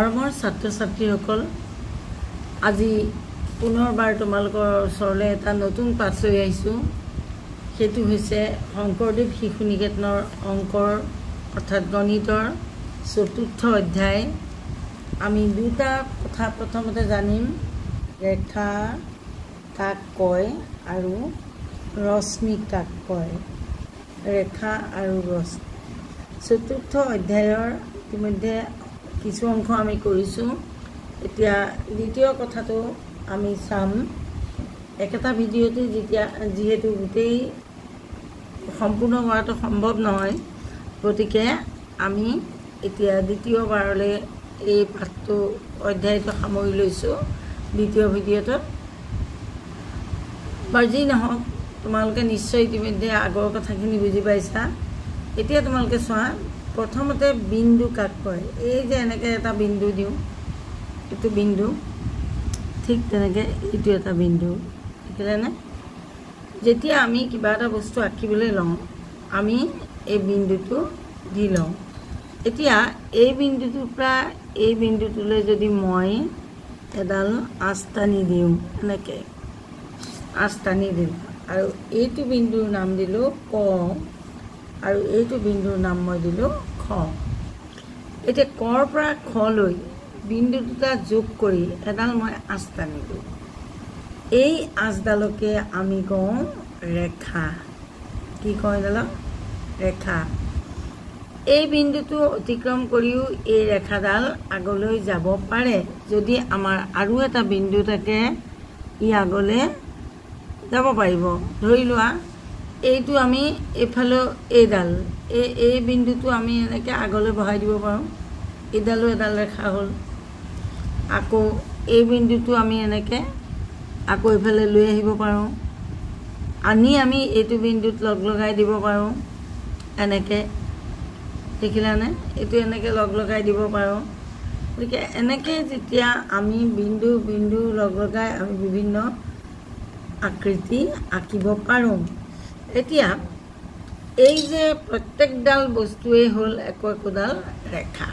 মৰমৰ ছাত্ৰ ছাত্ৰীসকল, আজি পুনৰবাৰ তোমালোকৰ ওচৰলৈ এটা নতুন পাঠ লৈ আহিছোঁ। সেইটো হৈছে শংকৰদেৱ শিশু নিকেতনৰ অংকৰ অৰ্থাৎ গণিতৰ ৪ৰ্থ অধ্যায়। আমি দুটা কথা প্ৰথমতে জানিম, ৰেখা কাক কয় আৰু ৰশ্মি কাক কয়। ৰেখা আৰু ৰশ্মি ৪ৰ্থ অধ্যায়ৰ ইতিমধ্যে কিছু অংশ আমি কৰিছোঁ। এতিয়া দ্বিতীয় কথাটো আমি চাম। একেটা ভিডিঅ'তে যিহেতু গোটেই সম্পূৰ্ণ কৰাটো সম্ভৱ নহয়, গতিকে আমি এতিয়া দ্বিতীয়বাৰলৈ এই পাঠটো অধ্যায়টো সামৰি লৈছোঁ দ্বিতীয় ভিডিঅ'টোত। বাৰু যি নহওক, তোমালোকে নিশ্চয় ইতিমধ্যে আগৰ কথাখিনি বুজি পাইছা। এতিয়া তোমালোকে চোৱা, প্ৰথমতে বিন্দু কাক কয়। এই যে এনেকৈ এটা বিন্দু দিওঁ, এইটো বিন্দু, ঠিক তেনেকৈ এইটো এটা বিন্দু, দেখিলেনে? যেতিয়া আমি কিবা এটা বস্তু আঁকিবলৈ লওঁ, আমি এই বিন্দুটো দি লওঁ। এতিয়া এই বিন্দুটোৰ পৰা এই বিন্দুটোলৈ যদি মই এডাল আঁচ টানি দিওঁ, এনেকৈ আঁচ টানি দিলোঁ, আৰু এইটো বিন্দুৰ নাম দিলোঁ ক, আৰু এইটো বিন্দুৰ নাম মই দিলোঁ খ। এতিয়া কৰ পৰা খলৈ বিন্দু দুটা যোগ কৰি এডাল মই আঁচ টানিলোঁ। এই আঁচডালকে আমি কওঁ ৰেখা। কি কওঁ এডালক? ৰেখা। এই বিন্দুটো অতিক্ৰম কৰিও এই ৰেখাডাল আগলৈ যাব পাৰে। যদি আমাৰ আৰু এটা বিন্দু থাকে, ই আগলৈ যাব পাৰিব। ধৰি লোৱা এইটো আমি এইফালেও এইডাল এই বিন্দুটো আমি এনেকৈ আগলৈ বঢ়াই দিব পাৰোঁ। এইডালো এডাল ৰেখা হ'ল। আকৌ এই বিন্দুটো আমি এনেকৈ আকৌ এইফালে লৈ আহিব পাৰোঁ। আনি আমি এইটো বিন্দুত লগাই দিব পাৰোঁ, এনেকৈ। দেখিলানে? এইটো এনেকৈ লগাই দিব পাৰোঁ। গতিকে এনেকৈ যেতিয়া আমি বিন্দু বিন্দু লগাই আমি বিভিন্ন আকৃতি আঁকিব পাৰোঁ। এতিয়া এই যে প্ৰত্যেকডাল বস্তুৱেই হ'ল একোডাল ৰেখা।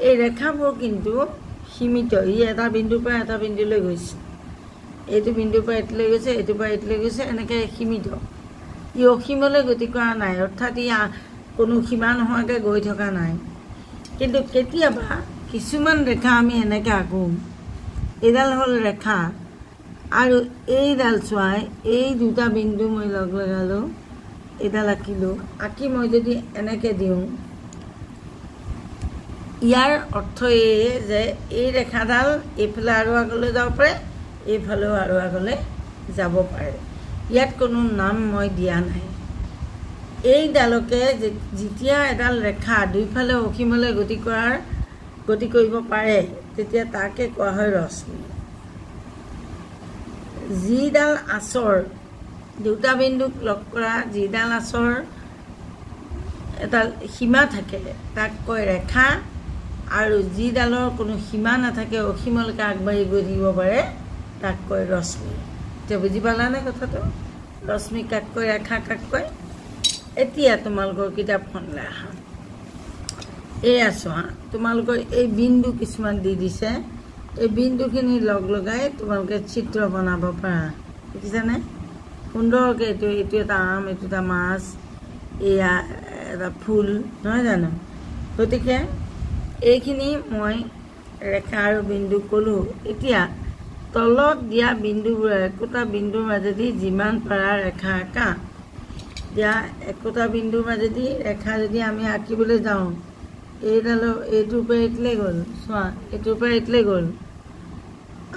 এই ৰেখাবোৰ কিন্তু সীমিত। ই এটা বিন্দুৰ পৰা এটা বিন্দুলৈ গৈছে, এইটো বিন্দুৰ পৰা এইটোলৈ গৈছে, এইটোৰ পৰা এইটোলৈ গৈছে, এনেকৈ সীমিত। ই অসীমলৈ গতি কৰা নাই, অৰ্থাৎ ই কোনো সীমা নোহোৱাকৈ গৈ থকা নাই। কিন্তু কেতিয়াবা কিছুমান ৰেখা আমি এনেকৈ আঁকোঁ। এইডাল হ'ল ৰেখা, আৰু এইডাল চোৱাই এই দুটা বিন্দু মই লগালোঁ, এইডাল আঁকিলোঁ। আঁকি মই যদি এনেকৈ দিওঁ, ইয়াৰ অৰ্থ এই যে এই ৰেখাডাল এইফালে আৰু আগলৈ যাব পাৰে, এইফালেও আৰু আগলৈ যাব পাৰে। ইয়াত কোনো নাম মই দিয়া নাই। এইডালকে যেতিয়া এডাল ৰেখা দুইফালে অসীমলৈ গতি কৰিব পাৰে, তেতিয়া তাকে কোৱা হয় ৰশ্মি। যিডাল আঁচৰ দুটা বিন্দুক লগ কৰা যিডাল আঁচৰ এটা সীমা থাকে, তাক কয় ৰেখা। আৰু যিডালৰ কোনো সীমা নাথাকে, অসীমলৈকে আগবাঢ়ি গৈ থাকিব পাৰে, তাক কয় ৰশ্মি। এতিয়া বুজি পালানে কথাটো? ৰশ্মি কাক কয়, ৰেখা কাক কয়? এতিয়া তোমালোকৰ কিতাপখনলৈ আহা। এয়া চোৱা, তোমালোকৰ এই বিন্দু কিছুমান দি দিছে। এই বিন্দুখিনি লগাই তোমালোকে চিত্ৰ বনাব পাৰা। দেখিছানে? সুন্দৰকৈ এইটো এটা আম, এইটো এটা মাছ, এয়া এটা ফুল, নহয় জানো? গতিকে এইখিনি মই ৰেখা আৰু বিন্দু ক'লোঁ। এতিয়া তলত দিয়া বিন্দুবোৰে একোটা বিন্দুৰ মাজেদি যিমান পাৰা ৰেখা আঁকা। এতিয়া একোটা বিন্দুৰ মাজেদি ৰেখা যদি আমি আঁকিবলৈ যাওঁ, এইডালৰ এইটোৰ পৰা এইটোলৈ গ'ল, চোৱা, এইটোৰ পৰা এইটোলৈ গ'ল,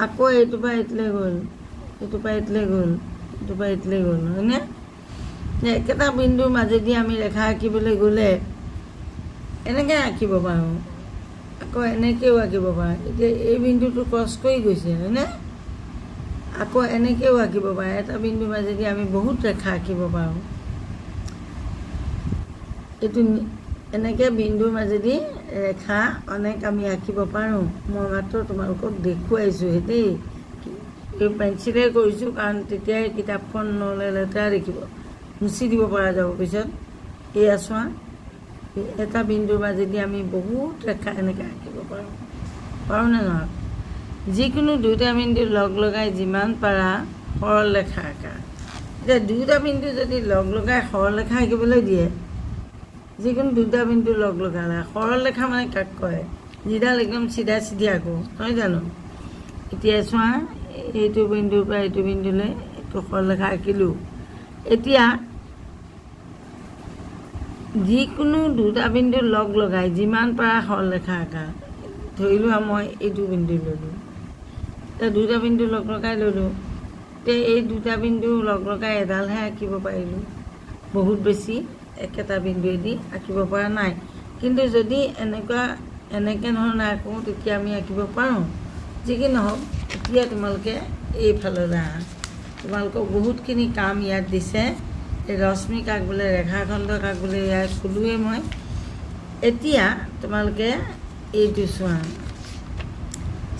আকৌ এইটোৰ পৰা এইটোলৈ গ'ল, এইটোৰ পৰা এইটোলৈ গ'ল, এইটোৰ পৰা এইটোলৈ গ'ল, হয়নে? একেটা বিন্দুৰ মাজেদি আমি ৰেখা আঁকিবলৈ গ'লে এনেকৈ আঁকিব পাৰোঁ, আকৌ এনেকৈও আঁকিব পাৰোঁ। এতিয়া এই বিন্দুটো ক্ৰছ কৰি গৈছে, হয়নে? আকৌ এনেকৈও আঁকিব পাৰে। এটা বিন্দুৰ মাজেদি আমি বহুত ৰেখা আঁকিব পাৰোঁ। এইটো এনেকৈ বিন্দুৰ মাজেদি ৰেখা অনেক আমি আঁকিব পাৰোঁ। মই মাত্ৰ তোমালোকক দেখুৱাইছোঁ দেই। এই পেঞ্চিলে কৰিছোঁ, কাৰণ তেতিয়াই কিতাপখন নহ'লে লেতেৰা দেখিব, মুচি দিব পৰা যাব পিছত। এয়া চোৱা, এটা বিন্দুৰ মাজেদি আমি বহুত ৰেখা এনেকৈ আঁকিব পাৰোঁ। পাৰোঁ নে নহয় যিকোনো দুটা বিন্দু লগ লগাই যিমান পাৰা সৰলৰেখা আঁকা এতিয়া দুটা বিন্দু যদি লগ লগাই সৰলৰেখা আঁকিবলৈ দিয়ে যিকোনো দুটা বিন্দু লগ লগালে সৰলৰেখা মানে কাক কয় যিডাল একদম চিধা চিধি আঁকো নহয় জানো এতিয়া চোৱা এইটো বিন্দুৰ পৰা এইটো বিন্দুলৈ এইটো সৰলৰেখা আঁকিলোঁ এতিয়া যিকোনো দুটা বিন্দু লগ লগাই যিমান পাৰা সৰলৰেখা আঁকা ধৰিলোঁ মই এইটো বিন্দু ল'লোঁ এতিয়া দুটা বিন্দু লগ লগাই ল'লোঁ এতিয়া এই দুটা বিন্দু লগ লগাই এডালহে আঁকিব পাৰিলোঁ বহুত বেছি একেটা বিন্দুৱেদি আঁকিব পৰা নাই কিন্তু যদি এনেকৈ ধৰণে আঁকোঁ তেতিয়া আমি আঁকিব পাৰোঁ যি কি নহওক এতিয়া তোমালোকে এইফাললৈ আহা তোমালোকক বহুতখিনি কাম ইয়াত দিছে এই ৰশ্মি কাক বোলে ৰেখাখণ্ড কাক বোলে ইয়াত ক'লোৱে মই এতিয়া তোমালোকে এইটো চোৱা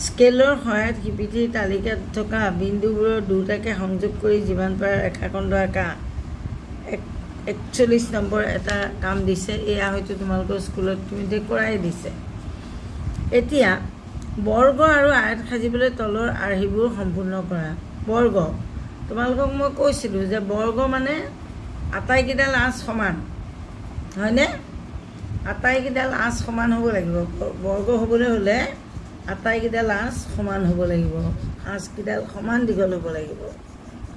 স্কেলৰ সহায়ত শিপিটিৰ তালিকাত থকা বিন্দুবোৰৰ দুটাকে সংযোগ কৰি যিমান পাৰে ৰেখাখণ্ড আঁকা 41 নম্বৰ এটা কাম দিছে এয়া হয়তো তোমালোকৰ স্কুলত তুমি কৰাই দিছে এতিয়া বৰ্গ আৰু আয়ত সাজিবলৈ তলৰ আৰ্হিবোৰ সম্পূৰ্ণ কৰা বৰ্গ তোমালোকক মই কৈছিলোঁ যে বৰ্গ মানে আটাইকেইডাল আঁচ সমান হয়নে আটাইকেইডাল আঁচ সমান হ'ব লাগিব বৰ্গ হ'বলৈ হ'লে আটাইকেইডাল আঁচ সমান হ'ব লাগিব আঁচকেইডাল সমান দীঘল হ'ব লাগিব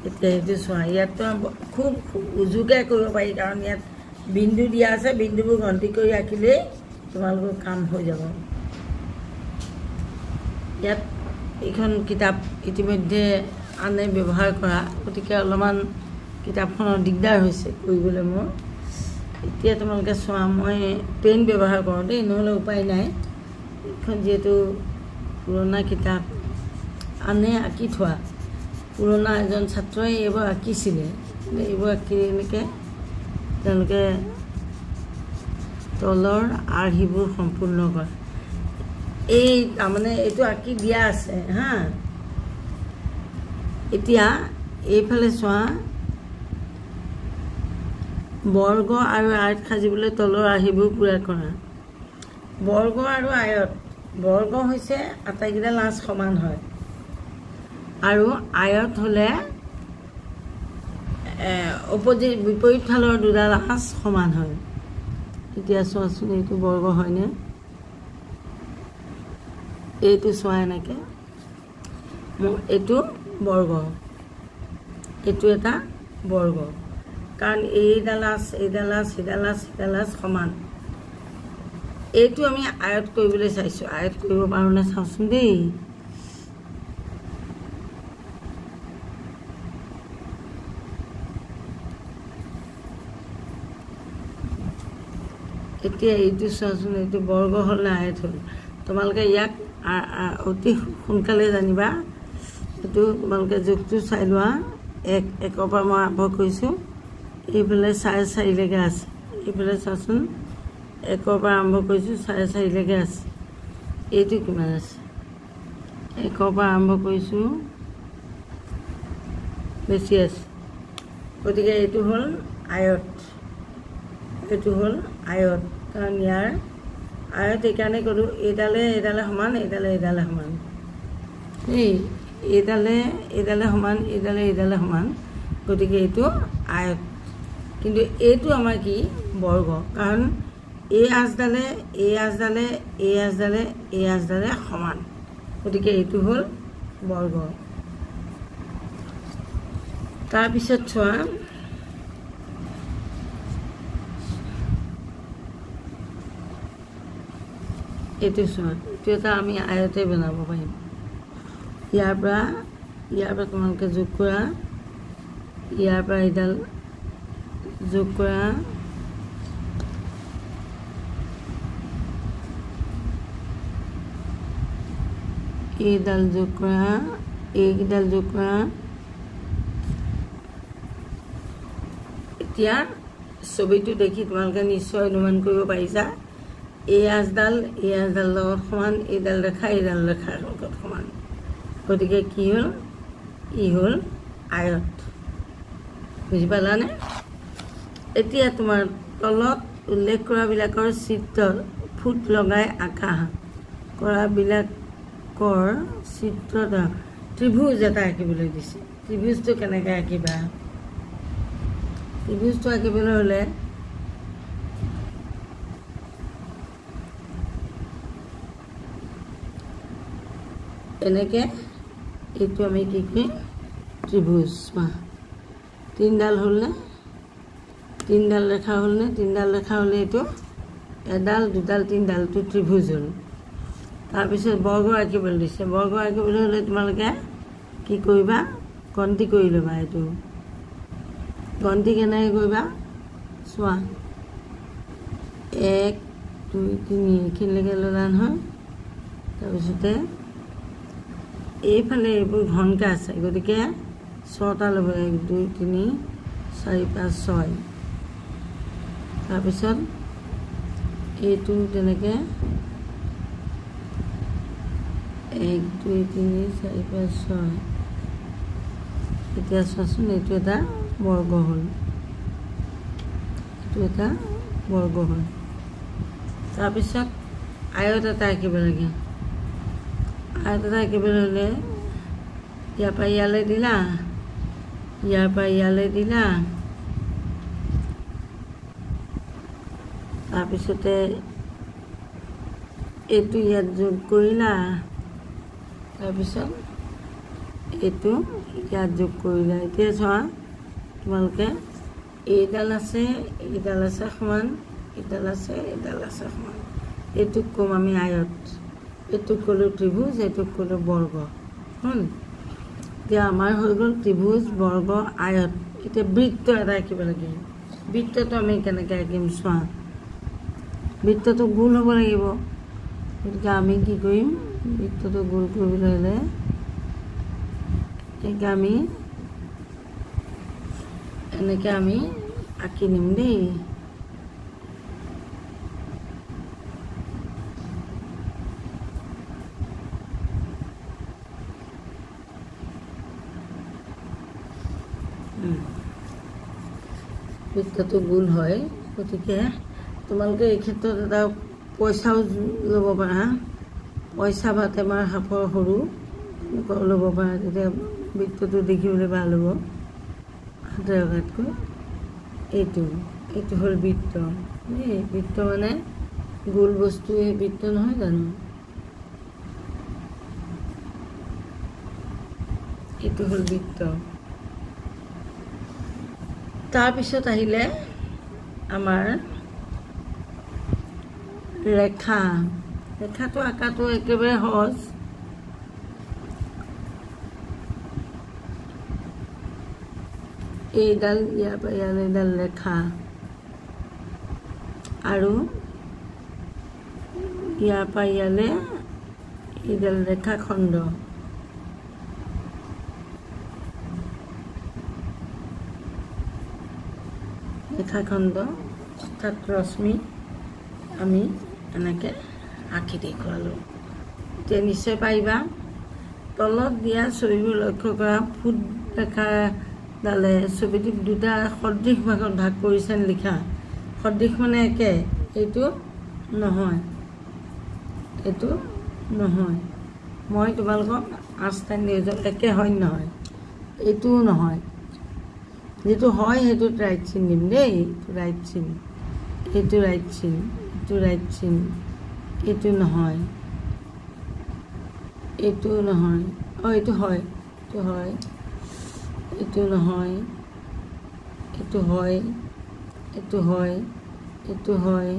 এতিয়া সেইটো চোৱা ইয়াততো খুব উজুকৈ কৰিব পাৰি কাৰণ ইয়াত বিন্দু দিয়া আছে বিন্দুবোৰ গন্তি কৰি আঁকিলেই তোমালোকৰ কাম হৈ যাব ইয়াত এইখন কিতাপ ইতিমধ্যে আনে ব্যৱহাৰ কৰা গতিকে অলপমান কিতাপখনৰ দিগদাৰ হৈছে কৰিবলৈ মোৰ এতিয়া তোমালোকে চোৱা মই পেন ব্যৱহাৰ কৰোঁ দেই নহ'লে উপায় নাই এইখন যিহেতু পুৰণা কিতাপ আনে আঁকি থোৱা পুৰণা এজন ছাত্ৰই এইবোৰ আঁকিছিলে এইবোৰ আঁকি এনেকৈ তেওঁলোকে তলৰ আৰ্হিবোৰ সম্পূৰ্ণ কৰে এই তাৰমানে এইটো আঁকি দিয়া আছে হা এতিয়া এইফালে চোৱা বৰ্গ আৰু আয়ত সাজিবলৈ তলৰ আৰ্হিবোৰ পূৰা কৰা বৰ্গ আৰু আয়ত বৰ্গ হৈছে আটাইকেইডাল আঁচ সমান হয় আৰু আয়ত হ'লে বিপৰীত ফালৰ দুডাল আঁচ সমান হয় এতিয়া চোৱাচোন এইটো বৰ্গ হয়নে এইটো চোৱা এনেকৈ এইটো বৰ্গ এইটো এটা বৰ্গ কাৰণ এইডাল আঁচ এইডাল আঁচ সিডাল আঁচ সিডাল আঁচ সমান এইটো আমি আয়ত কৰিবলৈ চাইছোঁ আয়ত কৰিব পাৰোঁ নে চাওঁচোন দেই এতিয়া এইটো চোৱাচোন এইটো বৰ্গ হ'ল নে আয়ত হ'ল তোমালোকে ইয়াক অতি সোনকালে জানিবা এইটো তোমালোকে জোখটো চাই লোৱা একৰ পৰা মই আৰম্ভ কৰিছোঁ এইফালে 4.5লৈকে আছে এইফালে চোৱাচোন একৰ পৰা আৰম্ভ কৰিছোঁ 4.5লৈকে আছে এইটো কিমান আছে একৰ পৰা আৰম্ভ কৰিছোঁ বেছি আছে গতিকে এইটো হ'ল আয়ত এইটো হ'ল আয়ত কাৰণ ইয়াৰ আয়ত এইকাৰণে ক'লোঁ এইডালে সমান এইডালে সমান এইডালে সমান এইডালে সমান গতিকে এইটো আয়ত কিন্তু এইটো আমাৰ কি বৰ্গ কাৰণ এই আঁচডালে সমান গতিকে এইটো হ'ল বৰ্গ তাৰপিছত চোৱা এইটো চোৱা এইটো এটা আমি আয়তে বনাব পাৰিম ইয়াৰ পৰা তোমালোকে যোগ কৰা ইয়াৰ পৰা এইডাল যোগ কৰা এইডাল যোগ কৰা এইকেইডাল যোগ কৰা এতিয়া ছবিটো দেখি তোমালোকে নিশ্চয় অনুমান কৰিব পাৰিছা এই আঁচডাল লগত সমান এইডাল ৰেখাৰ লগত সমান গতিকে কি হ'ল ই হ'ল আয়ত বুজি পালানে এতিয়া তোমাৰ তলত উল্লেখ কৰাবিলাকৰ চিত্ৰ ফুট লগাই আঁকা কৰাবিলাক কাকৰ চিত্ৰ এটা ত্ৰিভুজ এটা আঁকিবলৈ দিছে ত্ৰিভুজটো কেনেকৈ আঁকিবা ত্ৰিভুজটো আঁকিবলৈ হ'লে এনেকৈ এইটো আমি কি কৰিম ত্ৰিভুজ তিনিডাল হ'লনে তিনিডাল ৰেখা হ'লনে তিনিডাল ৰেখা হ'লে এইটো এডাল দুডাল তিনিডালটো ত্ৰিভুজ হ'ল তাৰপিছত বৰ্গ আঁকিবলৈ দিছে বৰ্গ আঁকিবলৈ হ'লে তোমালোকে কি কৰিবা গন্তি কৰি ল'বা এইটো গন্তি কেনেকৈ কৰিবা চোৱা 1 2 3 এইখিনিলৈকে ল'লা নহয় তাৰপিছতে এইফালে এইবোৰ ঘনকৈ আছে গতিকে 6টা ল'ব 1 2 3 4 5 6 তাৰপিছত এইটো তেনেকৈ 1 2 3 4 5 6 এতিয়া চোৱাচোন এইটো এটা বৰ্গ হ'ল এইটো এটা বৰ্গ হ'ল তাৰপিছত আয়ত এটা আঁকিব লাগে আয়ত এটা আঁকিবলৈ হ'লে ইয়াৰ পৰা ইয়ালৈ দিলা ইয়াৰ পৰা ইয়ালৈ দিলা তাৰপিছতে এইটো ইয়াত যোগ কৰিলা তাৰপিছত এইটো ইয়াত যোগ কৰিলা এতিয়া চোৱা তোমালোকে এইডাল আছে সমান এইডাল আছে সমান এইটোক ক'ম আমি আয়ত এইটোক ক'লোঁ ত্ৰিভুজ এইটোক ক'লোঁ বৰ্গ হ'ল এতিয়া আমাৰ হৈ গ'ল ত্ৰিভুজ বৰ্গ আয়ত এতিয়া বৃত্ত এটা আঁকিব লাগে বৃত্তটো আমি কেনেকৈ আঁকিম চোৱা বৃত্তটো গোল হ'ব লাগিব গতিকে আমি কি কৰিম বৃত্তটো গোল কৰিবলৈ হ'লে এতিয়া আমি এনেকৈ আমি আঁকি নিম দেই বৃত্তটো গোল হয় গতিকে তোমালোকে এই ক্ষেত্ৰত এটা পইচাও ল'ব পাৰা পইচা বা টেমাৰ সাপৰ সৰু এনেকুৱাও ল'ব পাৰা তেতিয়া বৃত্তটো দেখিবলৈ ভাল হ'ব হাতেৰে অঁকাতকৈ এইটো হ'ল বৃত্ত এই বৃত্ত মানে গোল বস্তু এই বৃত্ত নহয় জানো এইটো হ'ল বৃত্ত তাৰপিছত আহিলে আমাৰ ৰেখাটো আঁকাটো একেবাৰে সহজ এইডাল ইয়াৰ পৰা ইয়ালৈ এডাল ৰেখা আৰু ইয়াৰ পৰা ইয়ালৈ এইডাল ৰেখাখণ্ড অৰ্থাৎ ৰশ্মি আমি এনেকৈ আঁকি দেখুৱালোঁ এতিয়া নিশ্চয় পাৰিবা তলত দিয়া ছবিবোৰ লক্ষ্য কৰা ফুট ৰেখাডালে ছবিটোক দুটা সদৃশ ভাগত ভাগ কৰিছেনে লিখা সদৃশ মানে একে এইটো নহয় মই তোমালোকক আনষ্টাইন নিউজত একে হয় নহয় এইটোও নহয় যেটো হয় হেতুত রাইট চিন দিম দেই রাইট চিন এটো রাইট চিন এটো নহয় এটো নহয় এটো হয় এটো নহয় এটো হয় এটো হয় এটো হয়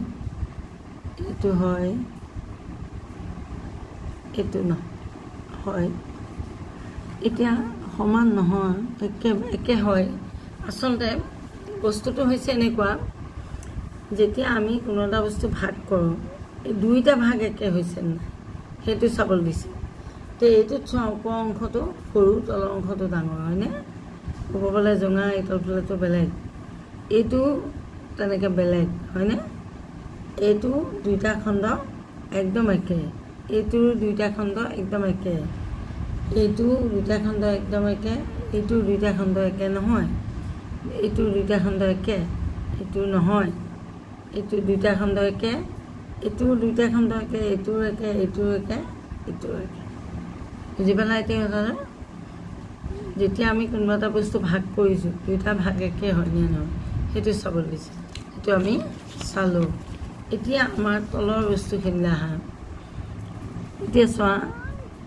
এটো হয় এটো নহয় এতিয়া সমান নহয় একে হয় আসলতে বস্তুটো হৈছে এনেকুৱা যেতিয়া আমি কোনো এটা বস্তু ভাগ কৰোঁ এই দুইটা ভাগ একে হৈছে না সেইটো চাবলৈ দিছে তে এইটোত চোৱা ওপৰ অংশটো সৰু তলৰ অংশটো ডাঙৰ হয়নে ওপৰফালে জঙা তলফালেতো বেলেগ এইটো তেনেকৈ বেলেগ হয়নে এইটো দুইটা খণ্ড একদম একে এইটোৰ দুইটা খণ্ড একদম একে এইটো দুইটা খণ্ড একদম একে এইটো দুইটা খণ্ড একে নহয় এইটো দুইটা খণ্ড একে এইটো নহয় এইটো দুইটা খণ্ড একে এইটো দুইটা খণ্ড একে এইটো একে এইটো একে এইটো একে বুজি পালা এতিয়া কথাটো যেতিয়া আমি কোনোবা এটা বস্তু ভাগ কৰিছোঁ দুটা ভাগ একে হয় নে নহয় সেইটো চাবলৈ দিছে সেইটো আমি চালোঁ এতিয়া আমাৰ তলৰ বস্তুখিনিলৈ আহা এতিয়া চোৱা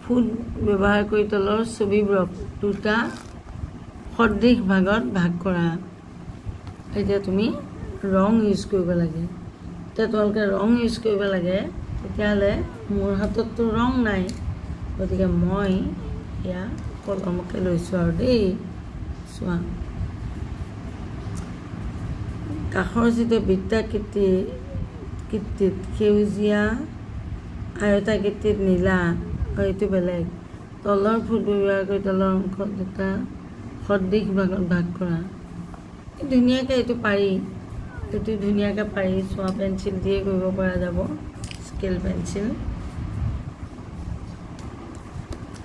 ফুট ব্যৱহাৰ কৰি তলৰ ছবিবোৰক দুটা সদৃশ ভাগত ভাগ কৰা এতিয়া তুমি ৰং ইউজ কৰিব লাগে এতিয়া তোমালোকে ৰং ইউজ কৰিব লাগে তেতিয়াহ'লে মোৰ হাতততো ৰং নাই গতিকে মই এয়া কলমকে লৈছোঁ আৰু দেই চোৱা কাষৰ যিটো বৃত্তাকৃতিত সেউজীয়া আয়তাকৃতিত নীলা এইটো বেলেগ তলৰ ফুট ব্যৱহাৰ কৰি তলৰ অংশ দুটা সদৃশ ভাগত ভাগ কৰা ধুনীয়াকৈ এইটো পাৰি এইটো ধুনীয়াকৈ পাৰি চোৱা পেঞ্চিল দিয়ে কৰিব পৰা যাব স্কেল পেঞ্চিল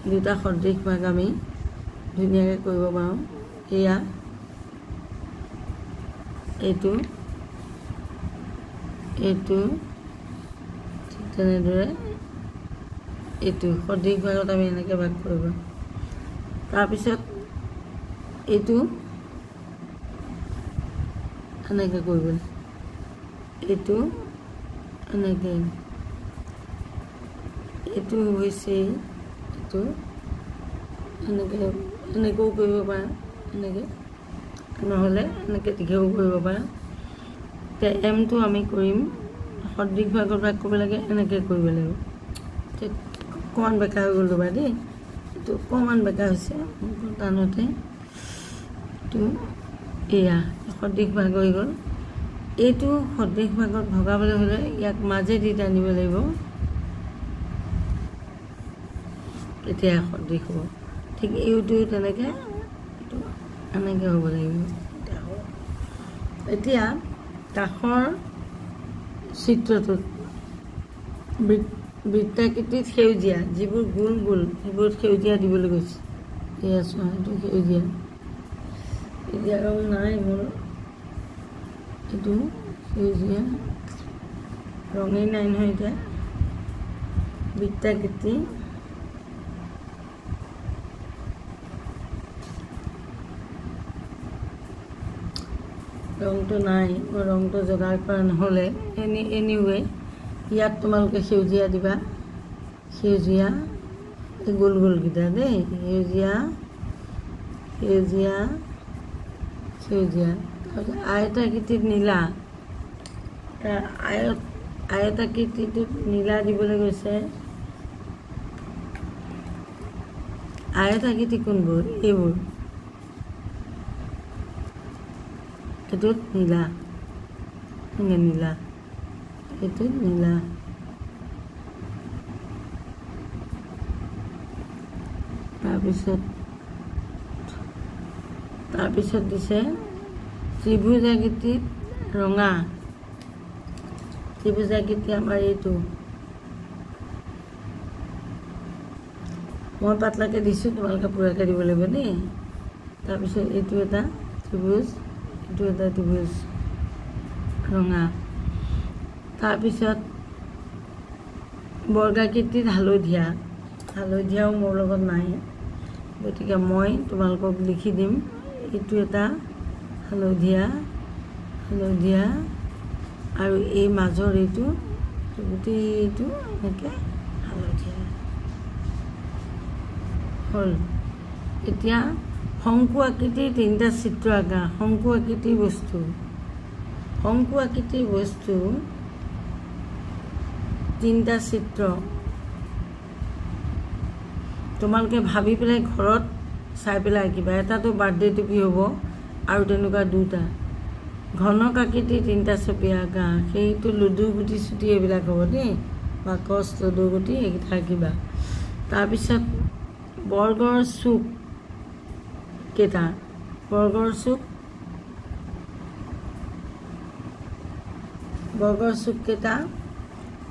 দুটা সদৃশ ভাগ আমি ধুনীয়াকৈ কৰিব পাৰোঁ এয়া এইটো এইটো ঠিক তেনেদৰে এইটো সদৃশ ভাগত আমি এনেকৈ ভাগ কৰিব তাৰপিছত এইটো এনেকৈ কৰিব এইটো এনেকৈ এইটো হৈছে এইটো এনেকৈ এনেকৈও কৰিব পাৰা এনেকৈ নহ'লে এনেকৈ দীঘেও কৰিব পাৰা এতিয়া এমটো আমি কৰিম সদৃশ ভাগত ভাগ কৰিব লাগে এনেকৈ কৰিব লাগিব অকণমান বেকা হৈ গ'ল ৰ'বা দেই এইটো অকণমান বেকা হৈছে টানতে এইটো এয়া সদৃশ ভাগ হৈ গ'ল এইটো সদৃশ ভাগত ভগাবলৈ হ'লে ইয়াক মাজেদি টানিব লাগিব তেতিয়া সদৃশ হ'ব ঠিক এইটো তেনেকৈ এইটো এনেকৈ হ'ব লাগিব এতিয়া কাষৰ চিত্ৰটোত বৃত্তাকৃতিত সেউজীয়া যিবোৰ গোল গোল সেইবোৰ সেউজীয়া দিবলৈ গৈছে এয়া চোৱা এইটো সেউজীয়া এতিয়া ৰং নাই মোৰ এইটো সেউজীয়া ৰঙেই নাই নহয় এতিয়া বৃত্তাকৃতি ৰংটো নাই মই ৰংটো যোগাৰ কৰা নহ'লে এনিৱে ইয়াত তোমালোকে সেউজীয়া দিবা সেউজীয়া এই গোল গোলকেইটা দেই সেউজীয়া সেউজীয়া সেউজীয়া তাৰপিছত আয়তাকৃতিত নীলা আয়তাকৃতিটোত নীলা দিবলৈ গৈছে আয়তাকৃতি কোনবোৰ এইবোৰ এইটোত নীলা নীলা এইটোত নীলা তাৰপিছত দিছে ত্ৰিভুজাকৃতিত ৰঙা ত্ৰিভুজাকৃতি আমাৰ এইটো মই পাতলাকৈ দিছোঁ তোমালোকে পুৰাকৈ দিব লাগিব দেই তাৰপিছত এইটো এটা ত্ৰিভুজ এইটো এটা ত্ৰিভুজ ৰঙা তাৰপিছত বৰ্গাকৃতিত হালধীয়াও মোৰ লগত নাই গতিকে মই তোমালোকক লিখি দিম এইটো এটা হালধীয়া আৰু এই মাজৰ এইটো গোটেইটো এনেকৈ হালধীয়া হ'ল এতিয়া শংকু আকৃতিৰ তিনিটা চিত্ৰ আঁকা শংকু আকৃতিৰ বস্তু তিনিটা চিত্ৰ তোমালোকে ভাবি পেলাই ঘৰত চাই পেলাই আঁকিবা এটাতো বাৰ্থডে টুপি হ'ব আৰু তেনেকুৱা দুটা ঘনক আকৃতিৰ তিনিটা ছবি আঁকা সেইটো লুডু গুটি চুটি এইবিলাক হ'ব দেই বাকচ লুডু গুটি এইকেইটা আঁকিবা তাৰপিছত বৰ্গৰ চুক কেইটা বৰ্গৰ চুক কেইটা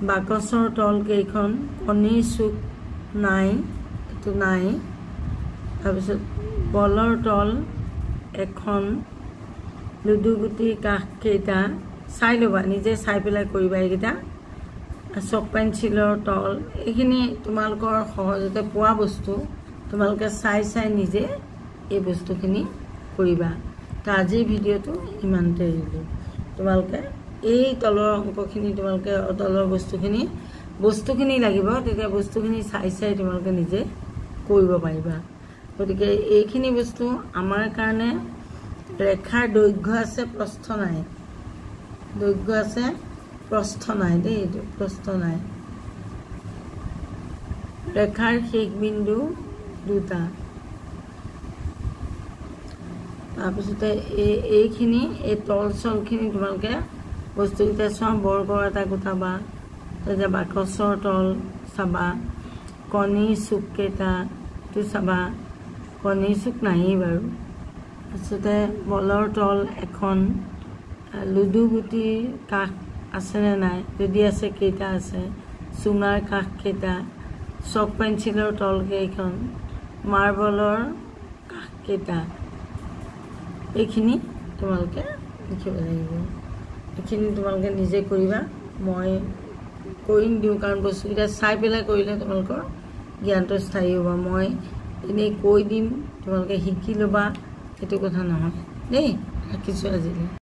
বাকচৰ তল কেইখন কণীৰ চুক নাই এইটো নাই তাৰপিছত বলৰ তল এখন লুডু গুটিৰ কাষ কেইটা চাই ল'বা নিজে চাই পেলাই কৰিবা এইকেইটা চক পেঞ্চিলৰ তল এইখিনি তোমালোকৰ সহজতে পোৱা বস্তু তোমালোকে চাই চাই নিজে এই বস্তুখিনি কৰিবা তো আজিৰ ভিডিঅ'টো ইমানতে এৰিলোঁ তোমালোকে এই তলৰ অংকখিনি তোমালোকে তলৰ বস্তুখিনি লাগিব তেতিয়া বস্তুখিনি চাই চাই তোমালোকে নিজে কৰিব পাৰিবা গতিকে এইখিনি বস্তু আমাৰ কাৰণে ৰেখাৰ দৈৰ্ঘ্য আছে প্ৰস্থ নাই দৈৰ্ঘ্য আছে প্ৰস্থ নাই দেই এইটো প্ৰস্থ নাই ৰেখাৰ শেষ বিন্দু দুটা তাৰপিছতে এইখিনি এই তল চলখিনি তোমালোকে বস্তুকেইটা চোৱা বৰ্গৰ এটা গোটাবা তাৰপিছত বাকচৰ তল চাবা কণী চুককেইটাটো চাবা কণী চুক নায়েই বাৰু তাৰপিছতে বলৰ তল এখন লুডু গুটিৰ কাষ আছেনে নাই যদি আছে কেইটা আছে চুঙাৰ কাষ কেইটা চক পেঞ্চিলৰ তল কেইখন মাৰ্বলৰ কাষ কেইটা এইখিনি তোমালোকে লিখিব লাগিব এইখিনি তোমালোকে নিজে কৰিবা মই কৰি দিওঁ কাৰণ বস্তুকেইটা চাই পেলাই কৰিলে তোমালোকৰ জ্ঞানটো স্থায়ী হ'ব মই এনেই কৈ দিম তোমালোকে শিকি ল'বা সেইটো কথা নহয় দেই ৰাখিছোঁ আজিলৈ